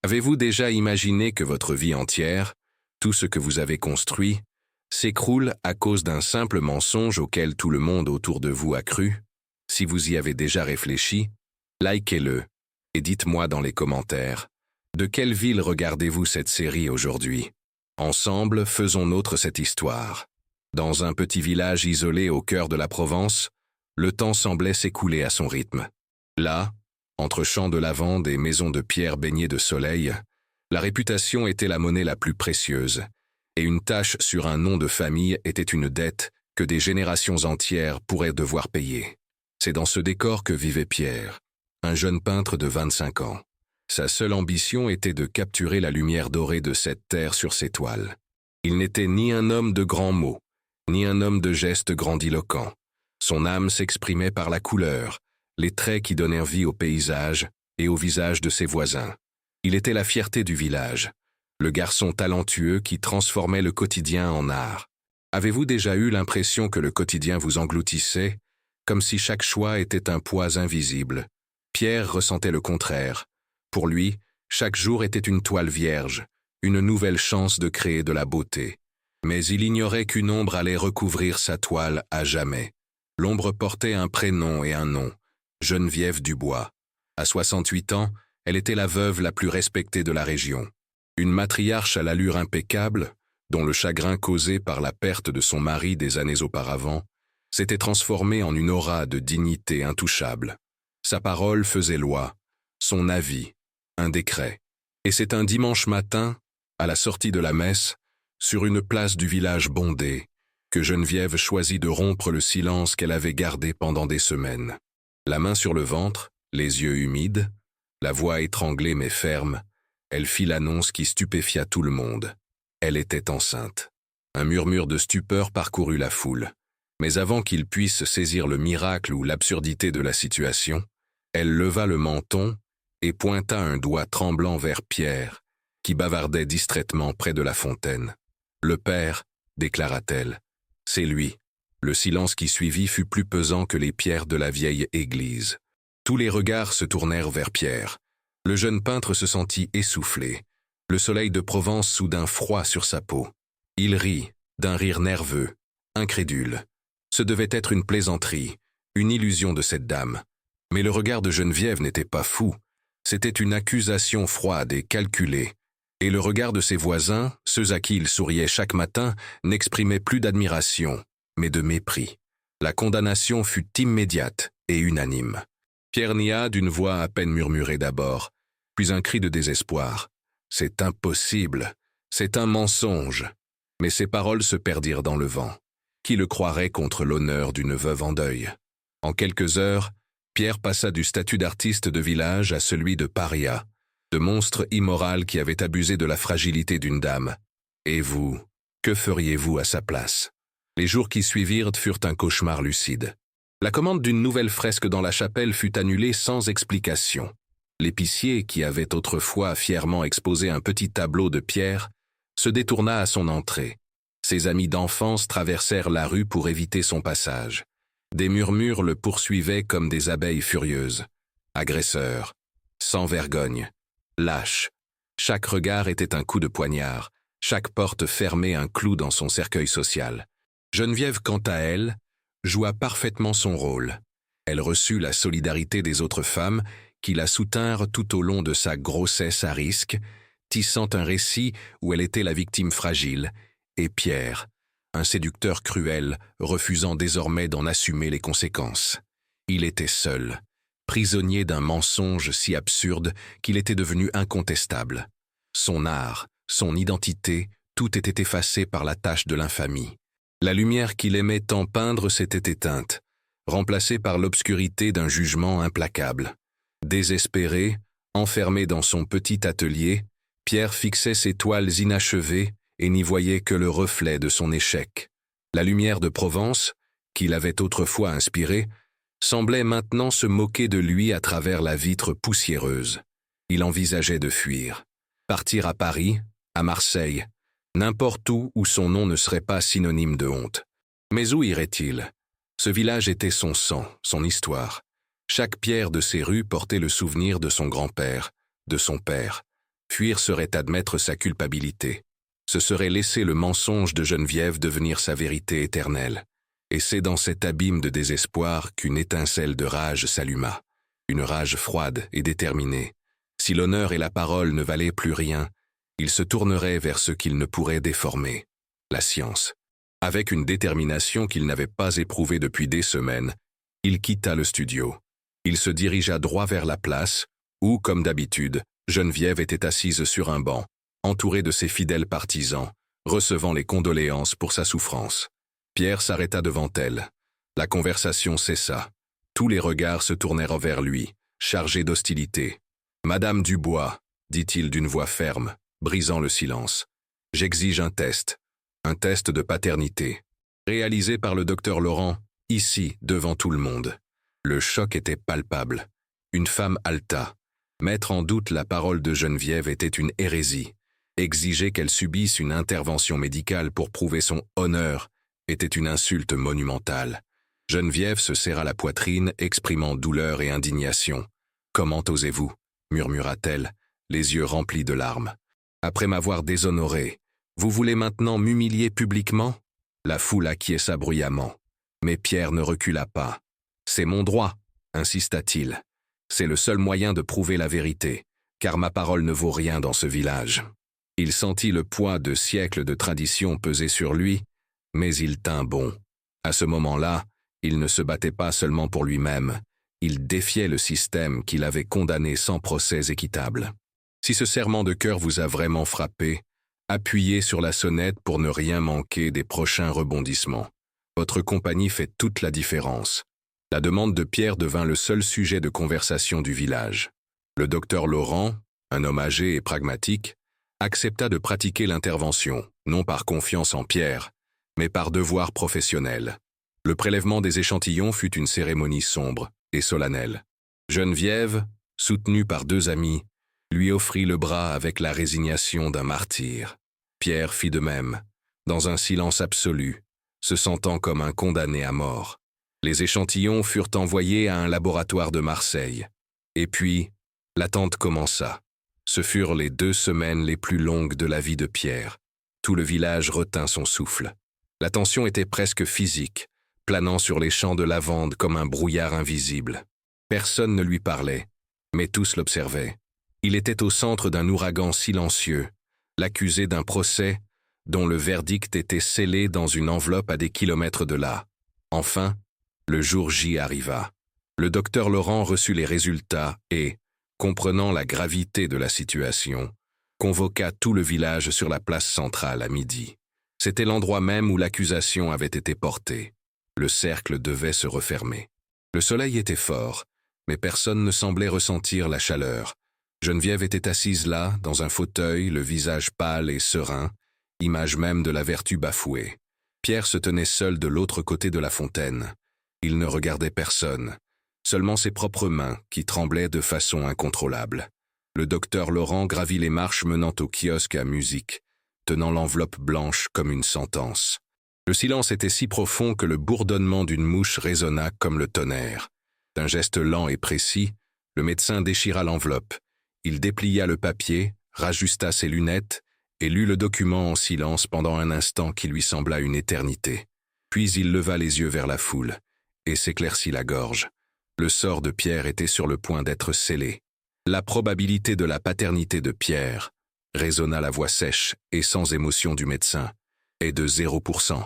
Avez-vous déjà imaginé que votre vie entière, tout ce que vous avez construit, s'écroule à cause d'un simple mensonge auquel tout le monde autour de vous a cru? Si vous y avez déjà réfléchi, likez-le et dites-moi dans les commentaires, de quelle ville regardez-vous cette série aujourd'hui? Ensemble, faisons nôtre cette histoire. Dans un petit village isolé au cœur de la Provence, le temps semblait s'écouler à son rythme. Là, entre champs de lavande et maisons de pierre baignées de soleil, la réputation était la monnaie la plus précieuse, et une tache sur un nom de famille était une dette que des générations entières pourraient devoir payer. C'est dans ce décor que vivait Pierre, un jeune peintre de 25 ans. Sa seule ambition était de capturer la lumière dorée de cette terre sur ses toiles. Il n'était ni un homme de grands mots, ni un homme de gestes grandiloquents. Son âme s'exprimait par la couleur, les traits qui donnèrent vie au paysage et au visage de ses voisins. Il était la fierté du village, le garçon talentueux qui transformait le quotidien en art. Avez-vous déjà eu l'impression que le quotidien vous engloutissait, comme si chaque choix était un poids invisible? Pierre ressentait le contraire. Pour lui, chaque jour était une toile vierge, une nouvelle chance de créer de la beauté. Mais il ignorait qu'une ombre allait recouvrir sa toile à jamais. L'ombre portait un prénom et un nom, Geneviève Dubois. À 68 ans, elle était la veuve la plus respectée de la région. Une matriarche à l'allure impeccable, dont le chagrin causé par la perte de son mari des années auparavant, s'était transformé en une aura de dignité intouchable. Sa parole faisait loi, son avis, un décret. Et c'est un dimanche matin, à la sortie de la messe, sur une place du village bondé, que Geneviève choisit de rompre le silence qu'elle avait gardé pendant des semaines. La main sur le ventre, les yeux humides, la voix étranglée mais ferme, elle fit l'annonce qui stupéfia tout le monde. Elle était enceinte. Un murmure de stupeur parcourut la foule. Mais avant qu'il puisse saisir le miracle ou l'absurdité de la situation, elle leva le menton et pointa un doigt tremblant vers Pierre, qui bavardait distraitement près de la fontaine. « Le père, déclara-t-elle, c'est lui. » Le silence qui suivit fut plus pesant que les pierres de la vieille église. Tous les regards se tournèrent vers Pierre. Le jeune peintre se sentit essoufflé, le soleil de Provence soudain froid sur sa peau. Il rit, d'un rire nerveux, incrédule. Ce devait être une plaisanterie, une illusion de cette dame. Mais le regard de Geneviève n'était pas fou. C'était une accusation froide et calculée. Et le regard de ses voisins, ceux à qui il souriait chaque matin, n'exprimait plus d'admiration, mais de mépris. La condamnation fut immédiate et unanime. Pierre nia d'une voix à peine murmurée d'abord, puis un cri de désespoir. « C'est impossible, c'est un mensonge !» Mais ses paroles se perdirent dans le vent. Qui le croirait contre l'honneur d'une veuve en deuil? En quelques heures, Pierre passa du statut d'artiste de village à celui de paria, de monstre immoral qui avait abusé de la fragilité d'une dame. Et vous, que feriez-vous à sa place? Les jours qui suivirent furent un cauchemar lucide. La commande d'une nouvelle fresque dans la chapelle fut annulée sans explication. L'épicier, qui avait autrefois fièrement exposé un petit tableau de Pierre, se détourna à son entrée. Ses amis d'enfance traversèrent la rue pour éviter son passage. Des murmures le poursuivaient comme des abeilles furieuses. Agresseur, sans vergogne, lâche. Chaque regard était un coup de poignard, chaque porte fermée un clou dans son cercueil social. Geneviève, quant à elle, joua parfaitement son rôle. Elle reçut la solidarité des autres femmes qui la soutinrent tout au long de sa grossesse à risque, tissant un récit où elle était la victime fragile, et Pierre, un séducteur cruel, refusant désormais d'en assumer les conséquences. Il était seul, prisonnier d'un mensonge si absurde qu'il était devenu incontestable. Son art, son identité, tout était effacé par la tache de l'infamie. La lumière qu'il aimait tant peindre s'était éteinte, remplacée par l'obscurité d'un jugement implacable. Désespéré, enfermé dans son petit atelier, Pierre fixait ses toiles inachevées et n'y voyait que le reflet de son échec. La lumière de Provence, qui l'avait autrefois inspiré, semblait maintenant se moquer de lui à travers la vitre poussiéreuse. Il envisageait de fuir, partir à Paris, à Marseille, n'importe où son nom ne serait pas synonyme de honte. Mais où irait-il? Ce village était son sang, son histoire. Chaque pierre de ses rues portait le souvenir de son grand-père, de son père. Fuir serait admettre sa culpabilité. Ce serait laisser le mensonge de Geneviève devenir sa vérité éternelle. Et c'est dans cet abîme de désespoir qu'une étincelle de rage s'alluma. Une rage froide et déterminée. Si l'honneur et la parole ne valaient plus rien, il se tournerait vers ce qu'il ne pourrait déformer, la science. Avec une détermination qu'il n'avait pas éprouvée depuis des semaines, il quitta le studio. Il se dirigea droit vers la place, où, comme d'habitude, Geneviève était assise sur un banc, entourée de ses fidèles partisans, recevant les condoléances pour sa souffrance. Pierre s'arrêta devant elle. La conversation cessa. Tous les regards se tournèrent vers lui, chargés d'hostilité. « Madame Dubois, dit-il d'une voix ferme, brisant le silence. J'exige un test de paternité, réalisé par le docteur Laurent, ici, devant tout le monde. » Le choc était palpable. Une femme halta. Mettre en doute la parole de Geneviève était une hérésie. Exiger qu'elle subisse une intervention médicale pour prouver son honneur était une insulte monumentale. Geneviève se serra la poitrine, exprimant douleur et indignation. « Comment osez-vous » murmura-t-elle, les yeux remplis de larmes. « Après m'avoir déshonoré, vous voulez maintenant m'humilier publiquement ?» La foule acquiesça bruyamment. Mais Pierre ne recula pas. « C'est mon droit » insista-t-il. « C'est le seul moyen de prouver la vérité, car ma parole ne vaut rien dans ce village. » Il sentit le poids de siècles de tradition peser sur lui, mais il tint bon. À ce moment-là, il ne se battait pas seulement pour lui-même, il défiait le système qu'il avait condamné sans procès équitable. Si ce serment de cœur vous a vraiment frappé, appuyez sur la sonnette pour ne rien manquer des prochains rebondissements. Votre compagnie fait toute la différence. La demande de Pierre devint le seul sujet de conversation du village. Le docteur Laurent, un homme âgé et pragmatique, accepta de pratiquer l'intervention, non par confiance en Pierre, mais par devoir professionnel. Le prélèvement des échantillons fut une cérémonie sombre et solennelle. Geneviève, soutenue par deux amis, lui offrit le bras avec la résignation d'un martyr. Pierre fit de même, dans un silence absolu, se sentant comme un condamné à mort. Les échantillons furent envoyés à un laboratoire de Marseille. Et puis, l'attente commença. Ce furent les 2 semaines les plus longues de la vie de Pierre. Tout le village retint son souffle. La tension était presque physique, planant sur les champs de lavande comme un brouillard invisible. Personne ne lui parlait, mais tous l'observaient. Il était au centre d'un ouragan silencieux, l'accusé d'un procès dont le verdict était scellé dans une enveloppe à des kilomètres de là. Enfin, le jour J arriva. Le docteur Laurent reçut les résultats et, comprenant la gravité de la situation, convoqua tout le village sur la place centrale à midi. C'était l'endroit même où l'accusation avait été portée. Le cercle devait se refermer. Le soleil était fort, mais personne ne semblait ressentir la chaleur. Geneviève était assise là, dans un fauteuil, le visage pâle et serein, image même de la vertu bafouée. Pierre se tenait seul de l'autre côté de la fontaine. Il ne regardait personne, seulement ses propres mains qui tremblaient de façon incontrôlable. Le docteur Laurent gravit les marches menant au kiosque à musique, tenant l'enveloppe blanche comme une sentence. Le silence était si profond que le bourdonnement d'une mouche résonna comme le tonnerre. D'un geste lent et précis, le médecin déchira l'enveloppe. Il déplia le papier, rajusta ses lunettes et lut le document en silence pendant un instant qui lui sembla une éternité. Puis il leva les yeux vers la foule et s'éclaircit la gorge. Le sort de Pierre était sur le point d'être scellé. La probabilité de la paternité de Pierre, résonna la voix sèche et sans émotion du médecin, est de 0%.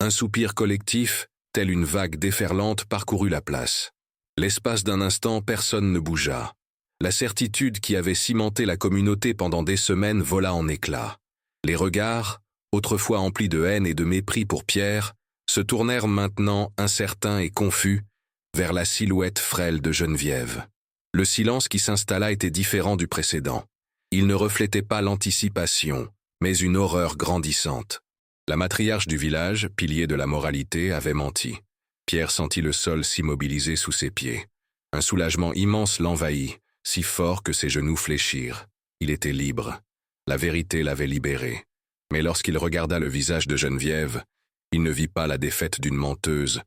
Un soupir collectif, telle une vague déferlante, parcourut la place. L'espace d'un instant, personne ne bougea. La certitude qui avait cimenté la communauté pendant des semaines vola en éclats. Les regards, autrefois emplis de haine et de mépris pour Pierre, se tournèrent maintenant, incertains et confus, vers la silhouette frêle de Geneviève. Le silence qui s'installa était différent du précédent. Il ne reflétait pas l'anticipation, mais une horreur grandissante. La matriarche du village, pilier de la moralité, avait menti. Pierre sentit le sol s'immobiliser sous ses pieds. Un soulagement immense l'envahit, si fort que ses genoux fléchirent. Il était libre. La vérité l'avait libéré. Mais lorsqu'il regarda le visage de Geneviève, il ne vit pas la défaite d'une menteuse,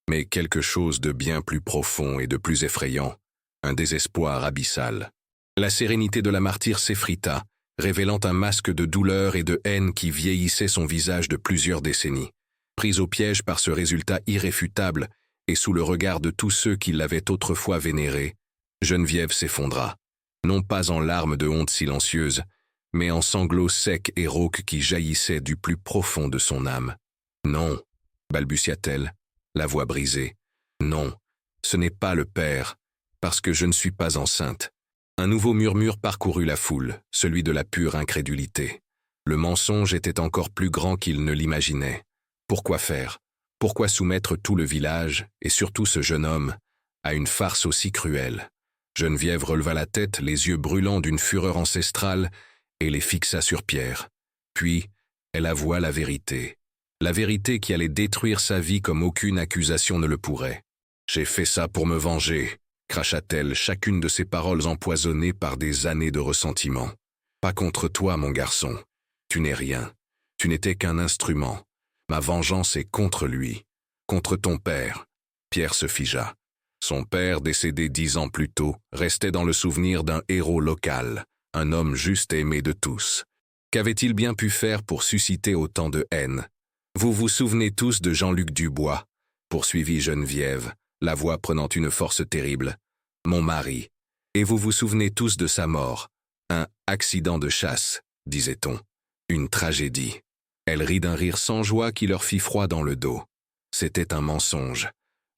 mais quelque chose de bien plus profond et de plus effrayant, un désespoir abyssal. La sérénité de la martyre s'effrita, révélant un masque de douleur et de haine qui vieillissait son visage de plusieurs décennies. Prise au piège par ce résultat irréfutable et sous le regard de tous ceux qui l'avaient autrefois vénérée, Geneviève s'effondra, non pas en larmes de honte silencieuse, mais en sanglots secs et rauques qui jaillissaient du plus profond de son âme. « Non, balbutia-t-elle, la voix brisée. Non, ce n'est pas le père, parce que je ne suis pas enceinte. » Un nouveau murmure parcourut la foule, celui de la pure incrédulité. Le mensonge était encore plus grand qu'il ne l'imaginait. Pourquoi faire? Pourquoi soumettre tout le village, et surtout ce jeune homme, à une farce aussi cruelle? Geneviève releva la tête, les yeux brûlants d'une fureur ancestrale, et les fixa sur Pierre. Puis, elle avoua la vérité qui allait détruire sa vie comme aucune accusation ne le pourrait. « J'ai fait ça pour me venger », cracha-t-elle, chacune de ses paroles empoisonnées par des années de ressentiment. « Pas contre toi, mon garçon. Tu n'es rien. Tu n'étais qu'un instrument. Ma vengeance est contre lui. Contre ton père. » Pierre se figea. Son père, décédé 10 ans plus tôt, restait dans le souvenir d'un héros local, un homme juste et aimé de tous. Qu'avait-il bien pu faire pour susciter autant de haine? « Vous vous souvenez tous de Jean-Luc Dubois » poursuivit Geneviève, la voix prenant une force terrible. « Mon mari. Et vous vous souvenez tous de sa mort. Un accident de chasse, disait-on. Une tragédie. » Elle rit d'un rire sans joie qui leur fit froid dans le dos. C'était un mensonge,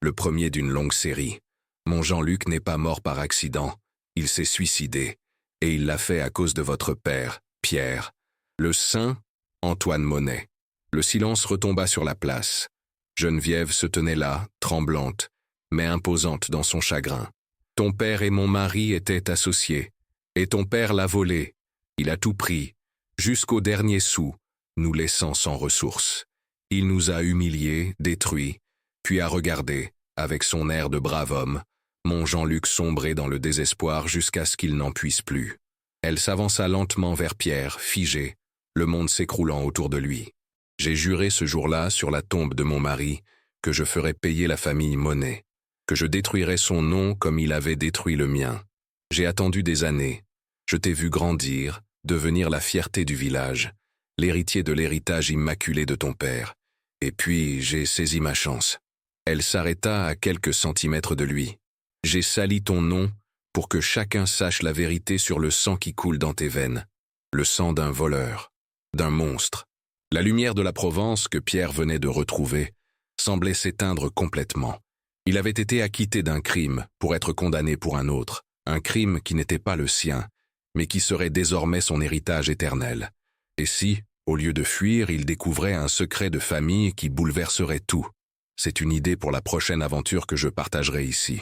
le premier d'une longue série. Mon Jean-Luc n'est pas mort par accident, il s'est suicidé, et il l'a fait à cause de votre père, Pierre. Le saint, Antoine Monnet. Le silence retomba sur la place. Geneviève se tenait là, tremblante, mais imposante dans son chagrin. Ton père et mon mari étaient associés, et ton père l'a volé. Il a tout pris, jusqu'au dernier sou, nous laissant sans ressources. Il nous a humiliés, détruits, puis a regardé, avec son air de brave homme, mon Jean-Luc sombrer dans le désespoir jusqu'à ce qu'il n'en puisse plus. Elle s'avança lentement vers Pierre, figé, le monde s'écroulant autour de lui. J'ai juré ce jour-là, sur la tombe de mon mari, que je ferais payer la famille Monnet, que je détruirais son nom comme il avait détruit le mien. J'ai attendu des années. Je t'ai vu grandir, devenir la fierté du village, l'héritier de l'héritage immaculé de ton père. Et puis, j'ai saisi ma chance. Elle s'arrêta à quelques centimètres de lui. J'ai sali ton nom pour que chacun sache la vérité sur le sang qui coule dans tes veines. Le sang d'un voleur, d'un monstre. La lumière de la Provence que Pierre venait de retrouver semblait s'éteindre complètement. Il avait été acquitté d'un crime pour être condamné pour un autre, un crime qui n'était pas le sien, mais qui serait désormais son héritage éternel. Et si, au lieu de fuir, il découvrait un secret de famille qui bouleverserait tout? C'est une idée pour la prochaine aventure que je partagerai ici.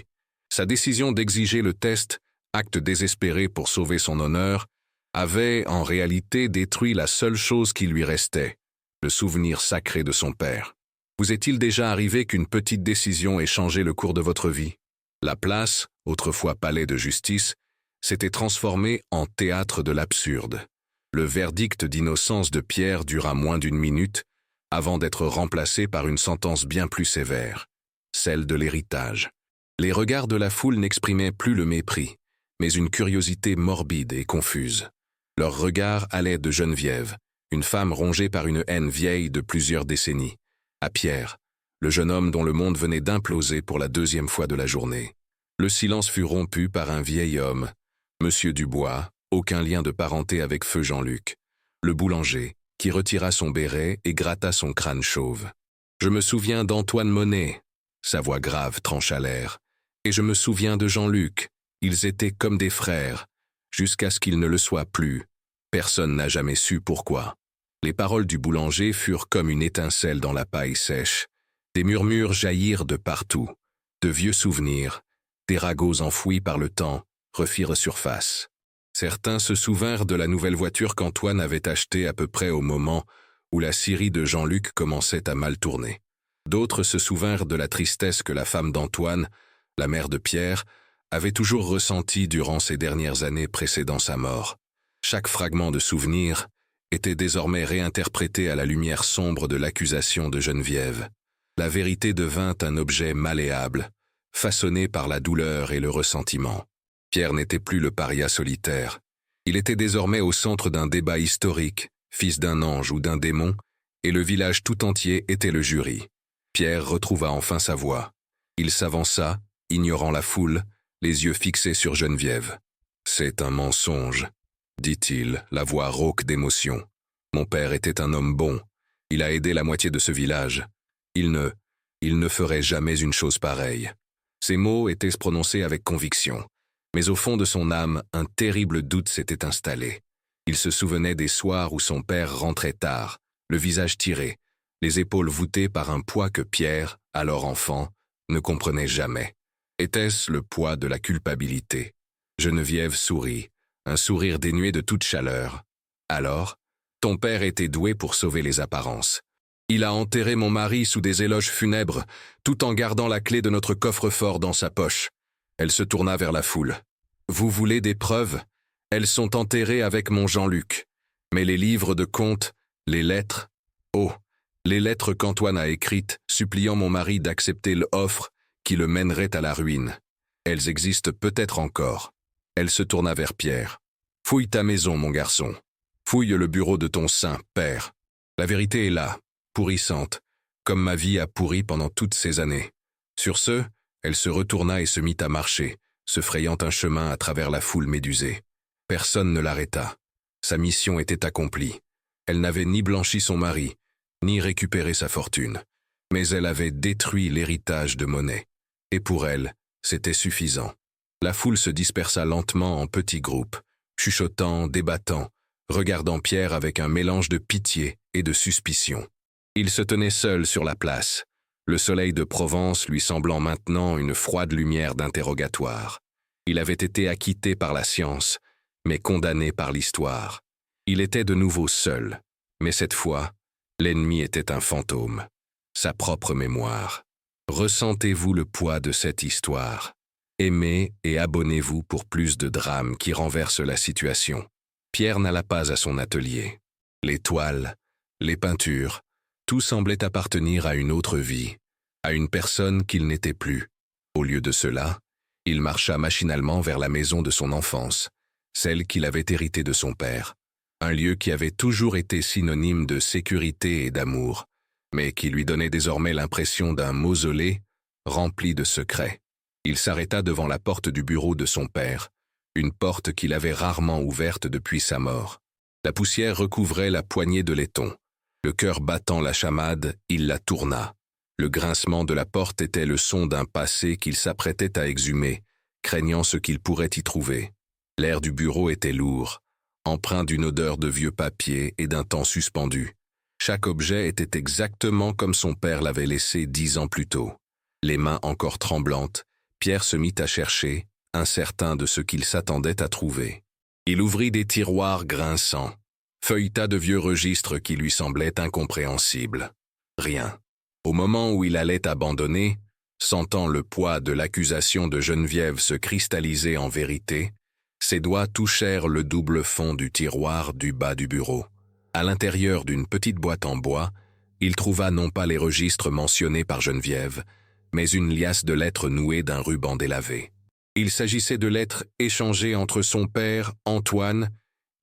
Sa décision d'exiger le test, acte désespéré pour sauver son honneur, avait en réalité détruit la seule chose qui lui restait, le souvenir sacré de son père. Vous est-il déjà arrivé qu'une petite décision ait changé le cours de votre vie? La place, autrefois palais de justice, s'était transformée en théâtre de l'absurde. Le verdict d'innocence de Pierre dura moins d'une minute, avant d'être remplacé par une sentence bien plus sévère, celle de l'héritage. Les regards de la foule n'exprimaient plus le mépris, mais une curiosité morbide et confuse. Leur regard allait de Geneviève, une femme rongée par une haine vieille de plusieurs décennies, à Pierre, le jeune homme dont le monde venait d'imploser pour la 2e fois de la journée. Le silence fut rompu par un vieil homme, Monsieur Dubois, aucun lien de parenté avec feu Jean-Luc, le boulanger, qui retira son béret et gratta son crâne chauve. « Je me souviens d'Antoine Monnet », sa voix grave trancha l'air, « et je me souviens de Jean-Luc, ils étaient comme des frères, jusqu'à ce qu'ils ne le soient plus. Personne n'a jamais su pourquoi. » Les paroles du boulanger furent comme une étincelle dans la paille sèche. Des murmures jaillirent de partout. De vieux souvenirs, des ragots enfouis par le temps, refirent surface. Certains se souvinrent de la nouvelle voiture qu'Antoine avait achetée à peu près au moment où la scierie de Jean-Luc commençait à mal tourner. D'autres se souvinrent de la tristesse que la femme d'Antoine, la mère de Pierre, avait toujours ressentie durant ces dernières années précédant sa mort. Chaque fragment de souvenir était désormais réinterprété à la lumière sombre de l'accusation de Geneviève. La vérité devint un objet malléable, façonné par la douleur et le ressentiment. Pierre n'était plus le paria solitaire. Il était désormais au centre d'un débat historique, fils d'un ange ou d'un démon, et le village tout entier était le jury. Pierre retrouva enfin sa voix. Il s'avança, ignorant la foule, les yeux fixés sur Geneviève. « C'est un mensonge, » dit-il, la voix rauque d'émotion. « Mon père était un homme bon. Il a aidé la moitié de ce village. Il ne ferait jamais une chose pareille. » Ces mots étaient prononcés avec conviction. Mais au fond de son âme, un terrible doute s'était installé. Il se souvenait des soirs où son père rentrait tard, le visage tiré, les épaules voûtées par un poids que Pierre, alors enfant, ne comprenait jamais. Était-ce le poids de la culpabilité? Geneviève sourit, un sourire dénué de toute chaleur. Alors, ton père était doué pour sauver les apparences. Il a enterré mon mari sous des éloges funèbres, tout en gardant la clé de notre coffre-fort dans sa poche. Elle se tourna vers la foule. Vous voulez des preuves? Elles sont enterrées avec mon Jean-Luc. Mais les livres de contes, les lettres... Oh, les lettres qu'Antoine a écrites, suppliant mon mari d'accepter l'offre qui le mènerait à la ruine. Elles existent peut-être encore. Elle se tourna vers Pierre. Fouille ta maison, mon garçon. Fouille le bureau de ton saint père. La vérité est là, pourrissante, comme ma vie a pourri pendant toutes ces années. Sur ce, elle se retourna et se mit à marcher, se frayant un chemin à travers la foule médusée. Personne ne l'arrêta. Sa mission était accomplie. Elle n'avait ni blanchi son mari, ni récupéré sa fortune. Mais elle avait détruit l'héritage de Monet. Et pour elle, c'était suffisant. La foule se dispersa lentement en petits groupes, chuchotant, débattant, regardant Pierre avec un mélange de pitié et de suspicion. Il se tenait seul sur la place, le soleil de Provence lui semblant maintenant une froide lumière d'interrogatoire. Il avait été acquitté par la science, mais condamné par l'histoire. Il était de nouveau seul, mais cette fois, l'ennemi était un fantôme, sa propre mémoire. Ressentez-vous le poids de cette histoire. Aimez et abonnez-vous pour plus de drames qui renversent la situation. Pierre n'alla pas à son atelier. Les toiles, les peintures, tout semblait appartenir à une autre vie, à une personne qu'il n'était plus. Au lieu de cela, il marcha machinalement vers la maison de son enfance, celle qu'il avait héritée de son père, un lieu qui avait toujours été synonyme de sécurité et d'amour, mais qui lui donnait désormais l'impression d'un mausolée rempli de secrets. Il s'arrêta devant la porte du bureau de son père, une porte qu'il avait rarement ouverte depuis sa mort. La poussière recouvrait la poignée de laiton. Le cœur battant la chamade, il la tourna. Le grincement de la porte était le son d'un passé qu'il s'apprêtait à exhumer, craignant ce qu'il pourrait y trouver. L'air du bureau était lourd, empreint d'une odeur de vieux papier et d'un temps suspendu. Chaque objet était exactement comme son père l'avait laissé 10 ans plus tôt. Les mains encore tremblantes, Pierre se mit à chercher, incertain de ce qu'il s'attendait à trouver. Il ouvrit des tiroirs grinçants, feuilleta de vieux registres qui lui semblaient incompréhensibles. Rien. Au moment où il allait abandonner, sentant le poids de l'accusation de Geneviève se cristalliser en vérité, ses doigts touchèrent le double fond du tiroir du bas du bureau. À l'intérieur d'une petite boîte en bois, il trouva non pas les registres mentionnés par Geneviève, mais une liasse de lettres nouées d'un ruban délavé. Il s'agissait de lettres échangées entre son père, Antoine,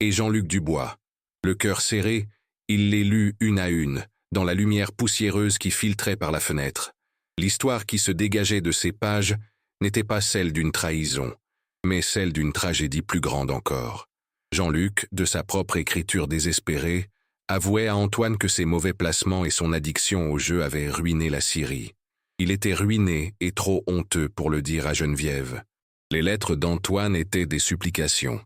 et Jean-Luc Dubois. Le cœur serré, il les lut une à une, dans la lumière poussiéreuse qui filtrait par la fenêtre. L'histoire qui se dégageait de ces pages n'était pas celle d'une trahison, mais celle d'une tragédie plus grande encore. Jean-Luc, de sa propre écriture désespérée, avouait à Antoine que ses mauvais placements et son addiction au jeu avaient ruiné la Syrie. Il était ruiné et trop honteux pour le dire à Geneviève. Les lettres d'Antoine étaient des supplications.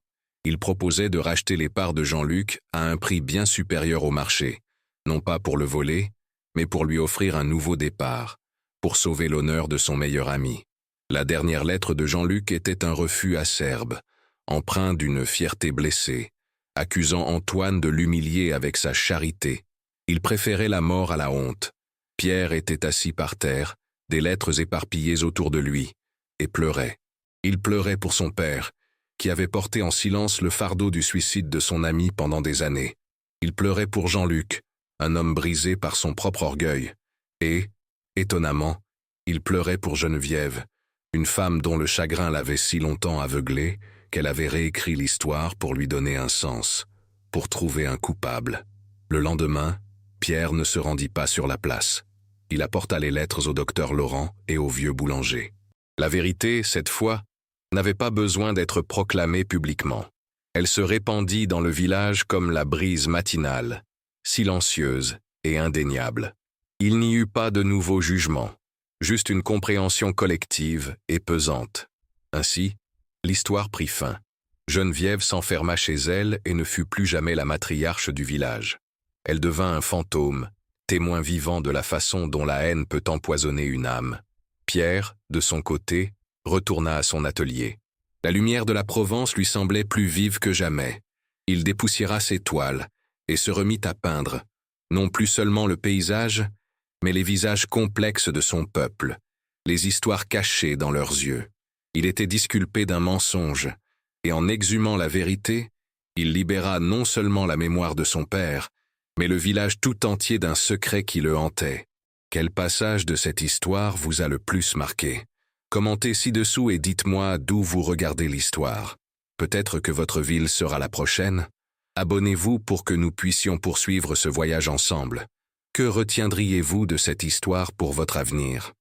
Il proposait de racheter les parts de Jean-Luc à un prix bien supérieur au marché, non pas pour le voler, mais pour lui offrir un nouveau départ, pour sauver l'honneur de son meilleur ami. La dernière lettre de Jean-Luc était un refus acerbe, empreint d'une fierté blessée, accusant Antoine de l'humilier avec sa charité. Il préférait la mort à la honte. Pierre était assis par terre, des lettres éparpillées autour de lui, et pleurait. Il pleurait pour son père, qui avait porté en silence le fardeau du suicide de son ami pendant des années. Il pleurait pour Jean-Luc, un homme brisé par son propre orgueil. Et, étonnamment, il pleurait pour Geneviève, une femme dont le chagrin l'avait si longtemps aveuglé, qu'elle avait réécrit l'histoire pour lui donner un sens, pour trouver un coupable. Le lendemain, Pierre ne se rendit pas sur la place. Il apporta les lettres au docteur Laurent et au vieux boulanger. La vérité, cette fois, n'avait pas besoin d'être proclamée publiquement. Elle se répandit dans le village comme la brise matinale, silencieuse et indéniable. Il n'y eut pas de nouveau jugement, juste une compréhension collective et pesante. Ainsi, l'histoire prit fin. Geneviève s'enferma chez elle et ne fut plus jamais la matriarche du village. Elle devint un fantôme, témoin vivant de la façon dont la haine peut empoisonner une âme. Pierre, de son côté, retourna à son atelier. La lumière de la Provence lui semblait plus vive que jamais. Il dépoussiéra ses toiles et se remit à peindre, non plus seulement le paysage, mais les visages complexes de son peuple, les histoires cachées dans leurs yeux. Il était disculpé d'un mensonge, et en exhumant la vérité, il libéra non seulement la mémoire de son père, mais le village tout entier d'un secret qui le hantait. Quel passage de cette histoire vous a le plus marqué? Commentez ci-dessous et dites-moi d'où vous regardez l'histoire. Peut-être que votre ville sera la prochaine. Abonnez-vous pour que nous puissions poursuivre ce voyage ensemble. Que retiendriez-vous de cette histoire pour votre avenir?